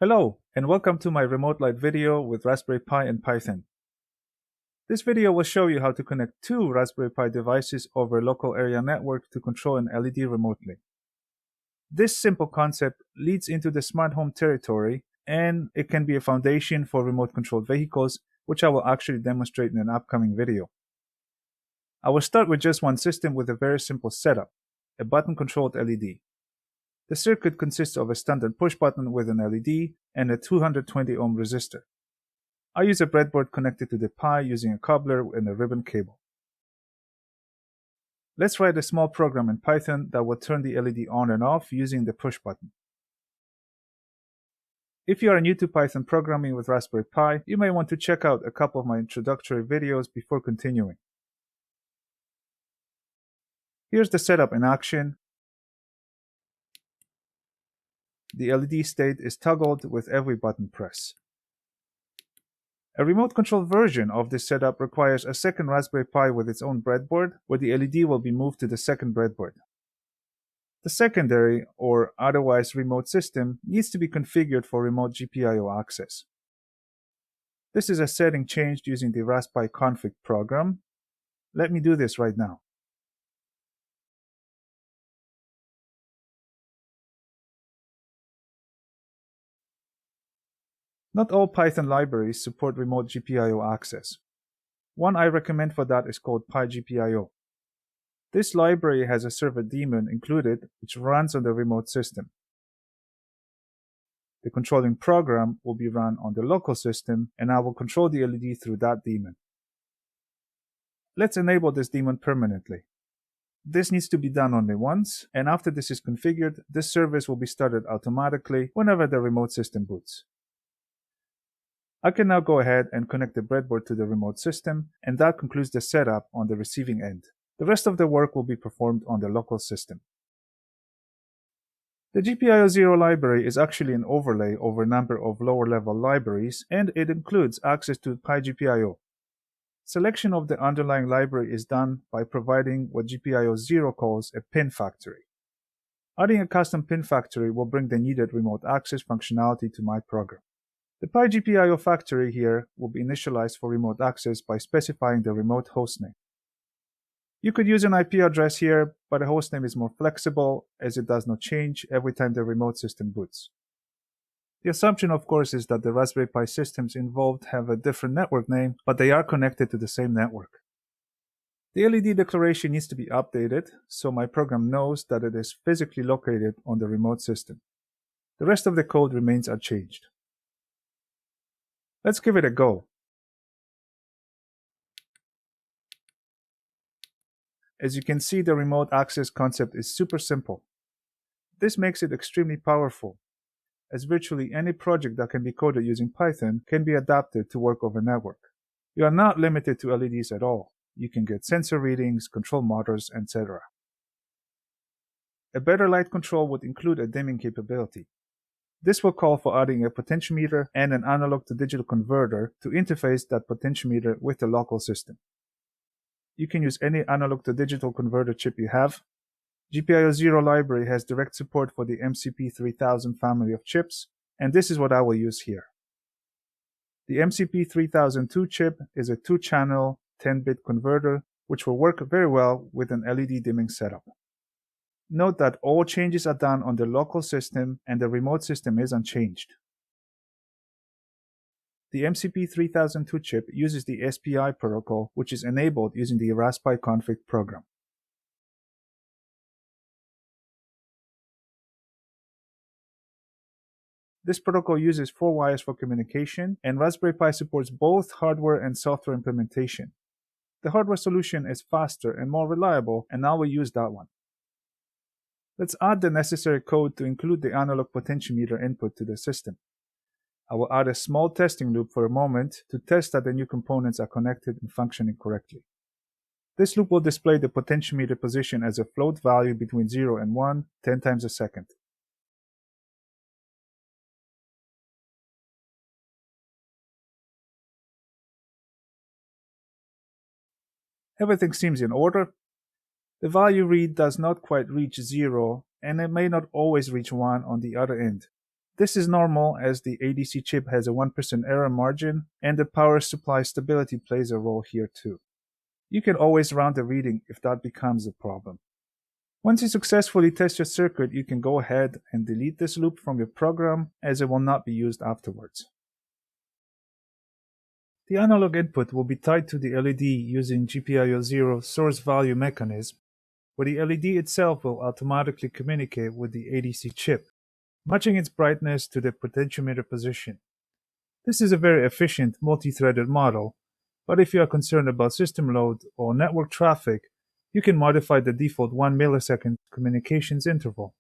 Hello, and welcome to my remote light video with Raspberry Pi and Python. This video will show you how to connect two Raspberry Pi devices over a local area network to control an LED remotely. This simple concept leads into the smart home territory, and it can be a foundation for remote-controlled vehicles, which I will actually demonstrate in an upcoming video. I will start with just one system with a very simple setup, a button-controlled LED. The circuit consists of a standard push button with an LED and a 220 ohm resistor. I use a breadboard connected to the Pi using a cobbler and a ribbon cable. Let's write a small program in Python that will turn the LED on and off using the push button. If you are new to Python programming with Raspberry Pi, you may want to check out a couple of my introductory videos before continuing. Here's the setup in action. The LED state is toggled with every button press. A remote-controlled version of this setup requires a second Raspberry Pi with its own breadboard, where the LED will be moved to the second breadboard. The secondary, or otherwise remote system, needs to be configured for remote GPIO access. This is a setting changed using the Raspberry config program. Let me do this right now. Not all Python libraries support remote GPIO access. One I recommend for that is called PyGPIO. This library has a server daemon included which runs on the remote system. The controlling program will be run on the local system, and I will control the LED through that daemon. Let's enable this daemon permanently. This needs to be done only once, and after this is configured, this service will be started automatically whenever the remote system boots. I can now go ahead and connect the breadboard to the remote system, and that concludes the setup on the receiving end. The rest of the work will be performed on the local system. The GPIO0 library is actually an overlay over a number of lower-level libraries, and it includes access to PyGPIO. Selection of the underlying library is done by providing what GPIO0 calls a pin factory. Adding a custom pin factory will bring the needed remote access functionality to my program. The PyGPIO factory here will be initialized for remote access by specifying the remote hostname. You could use an IP address here, but a hostname is more flexible as it does not change every time the remote system boots. The assumption, of course, is that the Raspberry Pi systems involved have a different network name, but they are connected to the same network. The LED declaration needs to be updated, so my program knows that it is physically located on the remote system. The rest of the code remains unchanged. Let's give it a go. As you can see, the remote access concept is super simple. This makes it extremely powerful, as virtually any project that can be coded using Python can be adapted to work over network. You are not limited to LEDs at all. You can get sensor readings, control motors, etc. A better light control would include a dimming capability. This will call for adding a potentiometer and an analog-to-digital converter to interface that potentiometer with the local system. You can use any analog-to-digital converter chip you have. GPIO0 library has direct support for the MCP3000 family of chips, and this is what I will use here. The MCP3002 chip is a 2-channel 10-bit converter, which will work very well with an LED dimming setup. Note that all changes are done on the local system and the remote system is unchanged. The MCP3002 chip uses the SPI protocol, which is enabled using the Raspberry config program. This protocol uses 4 wires for communication, and Raspberry Pi supports both hardware and software implementation. The hardware solution is faster and more reliable, and I will use that one. Let's add the necessary code to include the analog potentiometer input to the system. I will add a small testing loop for a moment to test that the new components are connected and functioning correctly. This loop will display the potentiometer position as a float value between 0 and 1, 10 times a second. Everything seems in order. The value read does not quite reach 0, and it may not always reach 1 on the other end. This is normal as the ADC chip has a 1% error margin, and the power supply stability plays a role here too. You can always round the reading if that becomes a problem. Once you successfully test your circuit, you can go ahead and delete this loop from your program as it will not be used afterwards. The analog input will be tied to the LED using GPIO0 source value mechanism, where the LED itself will automatically communicate with the ADC chip, matching its brightness to the potentiometer position. This is a very efficient multi-threaded model, but if you are concerned about system load or network traffic, you can modify the default 1 millisecond communications interval.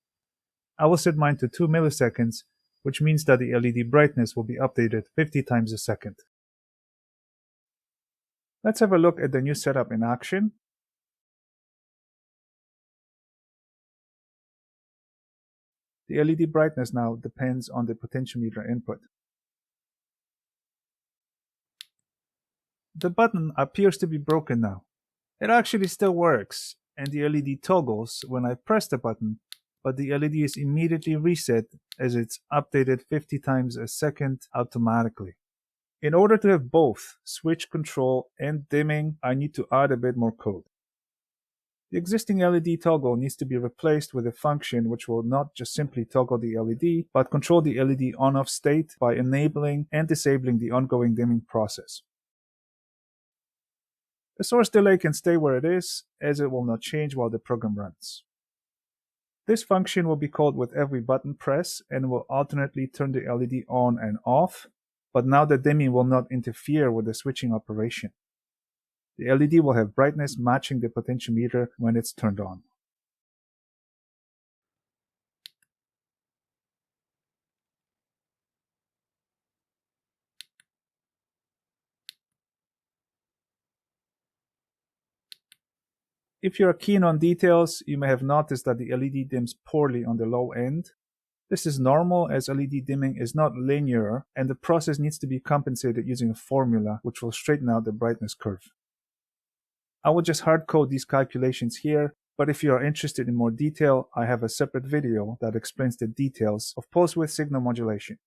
I will set mine to 2 milliseconds, which means that the LED brightness will be updated 50 times a second. Let's have a look at the new setup in action. The LED brightness now depends on the potentiometer input. The button appears to be broken now. It actually still works, and the LED toggles when I press the button, but the LED is immediately reset as it's updated 50 times a second automatically. In order to have both switch control and dimming, I need to add a bit more code. The existing LED toggle needs to be replaced with a function which will not just simply toggle the LED, but control the LED on-off state by enabling and disabling the ongoing dimming process. The source delay can stay where it is, as it will not change while the program runs. This function will be called with every button press and will alternately turn the LED on and off, but now the dimming will not interfere with the switching operation. The LED will have brightness matching the potentiometer when it's turned on. If you are keen on details, you may have noticed that the LED dims poorly on the low end. This is normal as LED dimming is not linear and the process needs to be compensated using a formula which will straighten out the brightness curve. I will just hard code these calculations here, but if you are interested in more detail, I have a separate video that explains the details of pulse width signal modulation.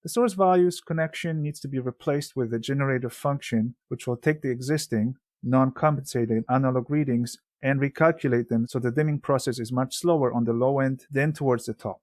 The source values connection needs to be replaced with a generator function which will take the existing, non-compensated analog readings and recalculate them so the dimming process is much slower on the low end than towards the top.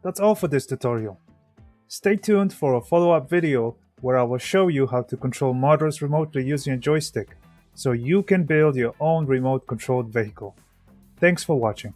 That's all for this tutorial. Stay tuned for a follow-up video where I will show you how to control motors remotely using a joystick, so you can build your own remote-controlled vehicle. Thanks for watching.